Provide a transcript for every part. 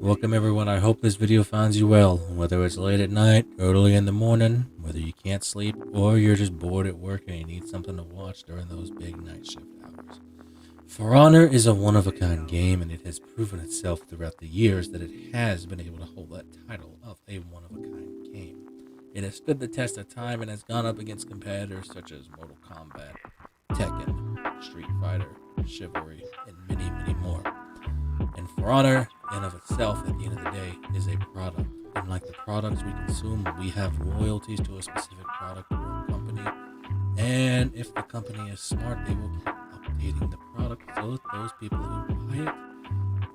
Welcome everyone, I hope this video finds you well, whether it's late at night, early in the morning, whether you can't sleep, or you're just bored at work and you need something to watch during those big night shift hours. For Honor is a one-of-a-kind game, and it has proven itself throughout the years that it has been able to hold that title of a one-of-a-kind game. It has stood the test of time and has gone up against competitors such as Mortal Kombat, Tekken, Street Fighter, Chivalry, and many, many more. And For Honor, in of itself, at the end of the day, is a product. And like the products we consume, we have loyalties to a specific product or company. And if the company is smart, they will keep updating the product so that those people who buy it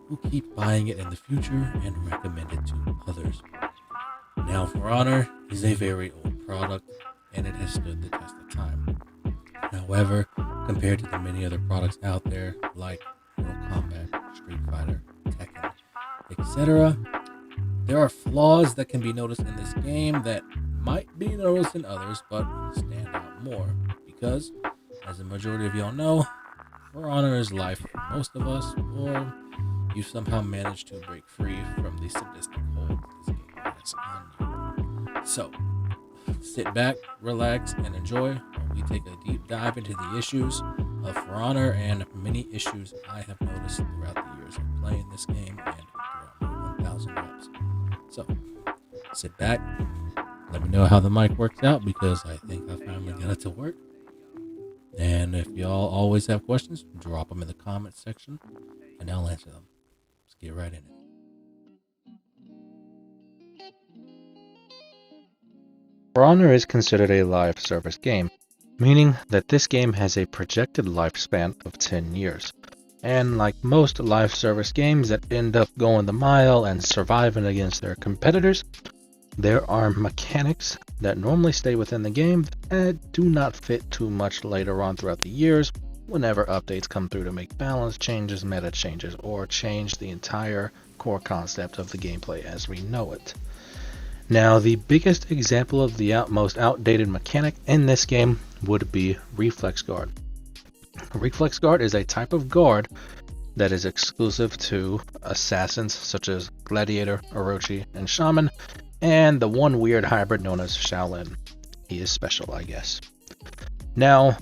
will keep buying it in the future and recommend it to others. Now, For Honor is a very old product, and it has stood the test of time. However, compared to the many other products out there, like Mortal Kombat, Street Fighter, Tekken, etc., there are flaws that can be noticed in this game that might be noticed in others, but stand out more. Because, as the majority of y'all know, For Honor is life for most of us, or you somehow manage to break free from the sadistic hold this game has on you. So, sit back, relax, and enjoy while we take a deep dive into the issues of For Honor and many issues I have noticed throughout the years of playing this game and throughout my 1000 reps. So, sit back, let me know how the mic works out because I think I finally got it to work. And if y'all always have questions, drop them in the comments section and I'll answer them. Let's get right in it. For Honor is considered a live service game, meaning that this game has a projected lifespan of 10 years. And like most live service games that end up going the mile and surviving against their competitors, there are mechanics that normally stay within the game that do not fit too much later on throughout the years whenever updates come through to make balance changes, meta changes, or change the entire core concept of the gameplay as we know it. Now, the biggest example of the most outdated mechanic in this game would be Reflex Guard. Reflex Guard is a type of guard that is exclusive to assassins such as Gladiator, Orochi, and Shaman, and the one weird hybrid known as Shaolin. He is special, I guess. Now,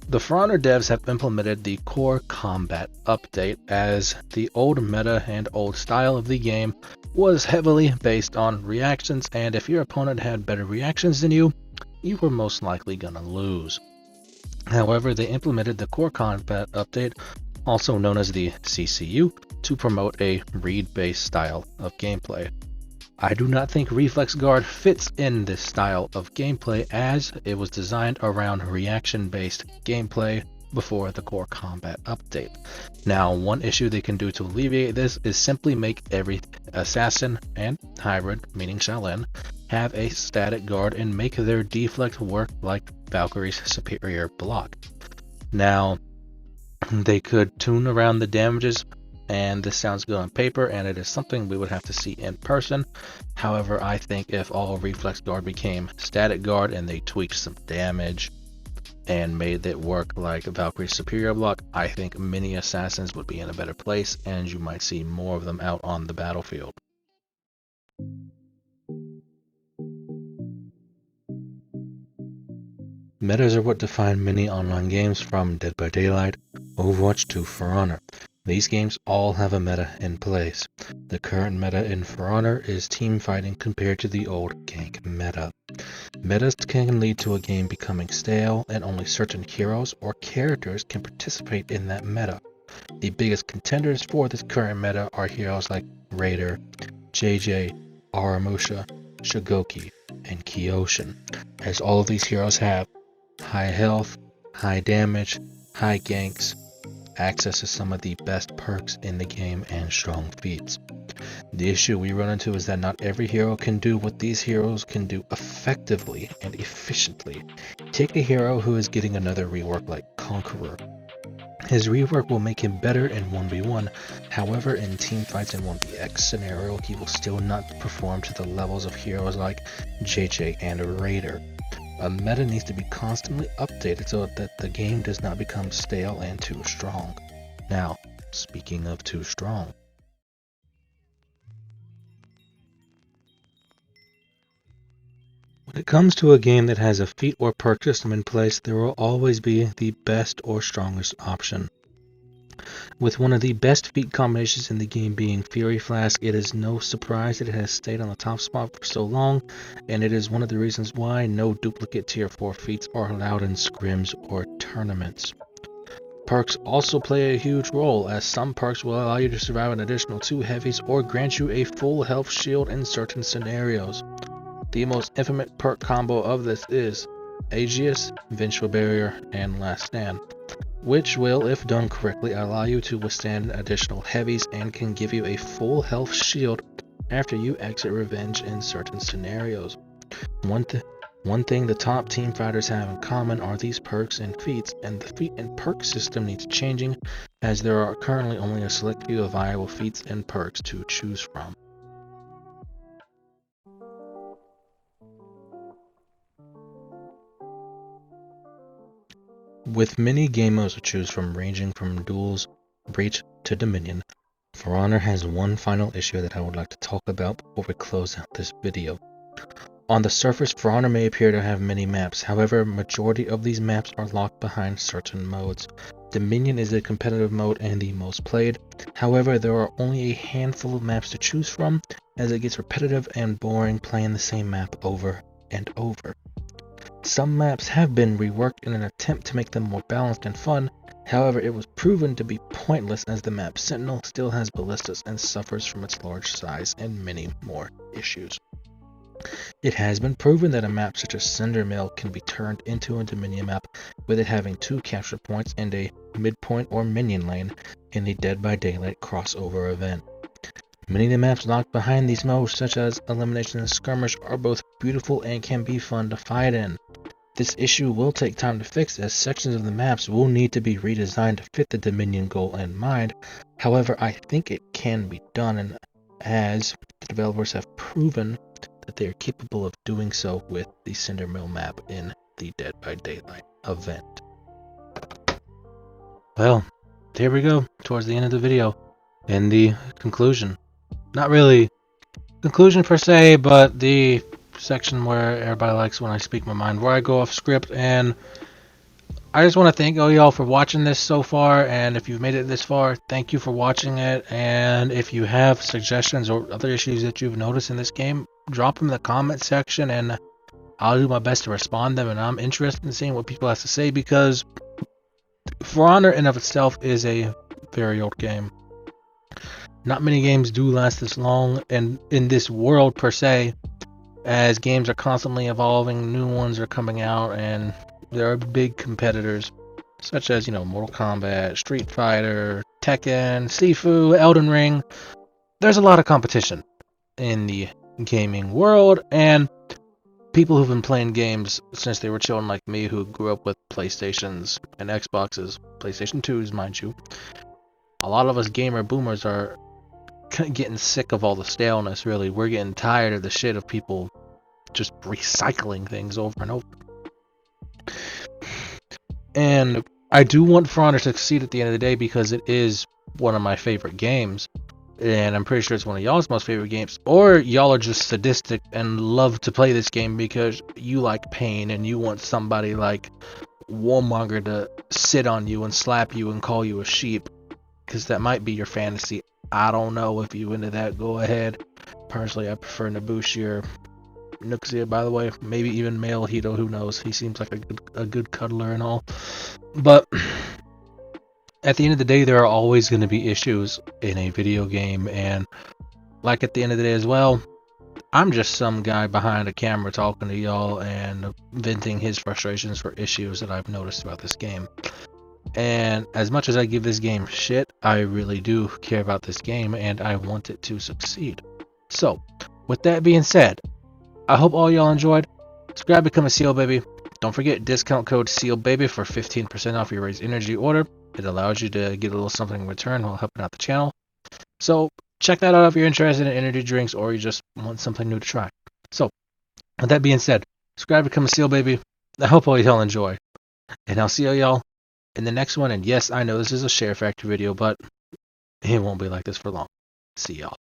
the For Honor devs have implemented the core combat update, as the old meta and old style of the game was heavily based on reactions, and if your opponent had better reactions than you, you were most likely gonna lose. However, they implemented the core combat update, also known as the CCU, to promote a read-based style of gameplay. I do not think Reflex Guard fits in this style of gameplay, as it was designed around reaction-based gameplay before the core combat update. Now, one issue they can do to alleviate this is simply make every assassin and hybrid, meaning Shaolin, have a static guard and make their deflect work like Valkyrie's superior block. Now, they could tune around the damages, and this sounds good on paper, and it is something we would have to see in person. However, I think if all Reflex Guard became static guard and they tweaked some damage and made it work like Valkyrie's superior block, I think many assassins would be in a better place and you might see more of them out on the battlefield. Metas are what define many online games, from Dead by Daylight, Overwatch to For Honor. These games all have a meta in place. The current meta in For Honor is team fighting compared to the old gank meta. Metas can lead to a game becoming stale, and only certain heroes or characters can participate in that meta. The biggest contenders for this current meta are heroes like Raider, JJ, Aramusha, Shigoki, and Kyoshin, as all of these heroes have high health, high damage, high ganks, access to some of the best perks in the game, and strong feats. The issue we run into is that not every hero can do what these heroes can do effectively and efficiently. Take a hero who is getting another rework like Conqueror. His rework will make him better in 1v1, however in teamfights in 1vx scenario he will still not perform to the levels of heroes like JJ and Raider. A meta needs to be constantly updated so that the game does not become stale and too strong. Now, speaking of too strong, When it comes to a game that has a feat or perk system in place, there will always be the best or strongest option. With one of the best feat combinations in the game being Fury Flask, it is no surprise that it has stayed on the top spot for so long, and it is one of the reasons why no duplicate tier 4 feats are allowed in scrims or tournaments. Perks also play a huge role, as some perks will allow you to survive an additional 2 heavies or grant you a full health shield in certain scenarios. The most infamous perk combo of this is Aegis, Vengeful Barrier, and Last Stand, which will, if done correctly, allow you to withstand additional heavies and can give you a full health shield after you exit Revenge in certain scenarios. One thing the top team fighters have in common are these perks and feats, and the feat and perk system needs changing, as there are currently only a select few of viable feats and perks to choose from. With many game modes to choose from ranging from duels, breach to dominion, For Honor has one final issue that I would like to talk about before we close out this video. On the surface, For Honor may appear to have many maps, however, majority of these maps are locked behind certain modes. Dominion is a competitive mode and the most played, however there are only a handful of maps to choose from, as it gets repetitive and boring playing the same map over and over. Some maps have been reworked in an attempt to make them more balanced and fun, however it was proven to be pointless as the map Sentinel still has ballistas and suffers from its large size and many more issues. It has been proven that a map such as Cinder Mill can be turned into a Dominion map, with it having 2 capture points and a midpoint or minion lane in the Dead by Daylight crossover event. Many of the maps locked behind these modes, such as Elimination and Skirmish, are both beautiful and can be fun to fight in. This issue will take time to fix, as sections of the maps will need to be redesigned to fit the Dominion goal in mind. However, I think it can be done, and as the developers have proven that they are capable of doing so with the Cinder Mill map in the Dead by Daylight event. Well, there we go, towards the end of the video, and the conclusion. Not really conclusion per se, but the section where everybody likes when I speak my mind, where I go off script. And I just want to thank all y'all for watching this so far, and if you've made it this far, thank you for watching it. And if you have suggestions or other issues that you've noticed in this game, drop them in the comment section and I'll do my best to respond them. And I'm interested in seeing what people have to say, because For Honor in of itself is a very old game. Not many games do last this long, and in this world per se, as games are constantly evolving, new ones are coming out, and there are big competitors such as, Mortal Kombat, Street Fighter, Tekken, Sifu, Elden Ring. There's a lot of competition in the gaming world, and people who've been playing games since they were children like me, who grew up with PlayStations and Xboxes, PlayStation 2s, mind you. A lot of us gamer boomers are getting sick of all the staleness, really. We're getting tired of the shit of people just recycling things over and over. And I do want For Honor to succeed at the end of the day, because it is one of my favorite games, and I'm pretty sure it's one of y'all's most favorite games. Or y'all are just sadistic and love to play this game because you like pain and you want somebody like Warmonger to sit on you and slap you and call you a sheep, because that might be your fantasy. I don't know. If you into that, go ahead. Personally, I prefer Nabushi or Nuxia, by the way. Maybe even male Hito, who knows? He seems like a good cuddler and all. But at the end of the day, there are always going to be issues in a video game. And like at the end of the day as well, I'm just some guy behind a camera talking to y'all and venting his frustrations for issues that I've noticed about this game. And as much as I give this game shit, I really do care about this game and I want it to succeed. So, with that being said, I hope all y'all enjoyed. Subscribe, become a Seal Baby. Don't forget discount code SEALBABY for 15% off your Raise Energy order. It allows you to get a little something in return while helping out the channel. So, check that out if you're interested in energy drinks or you just want something new to try. So, with that being said, subscribe, become a Seal Baby. I hope all y'all enjoy. And I'll see y'all in the next one. And yes, I know this is a Share Factory video, but it won't be like this for long. See y'all.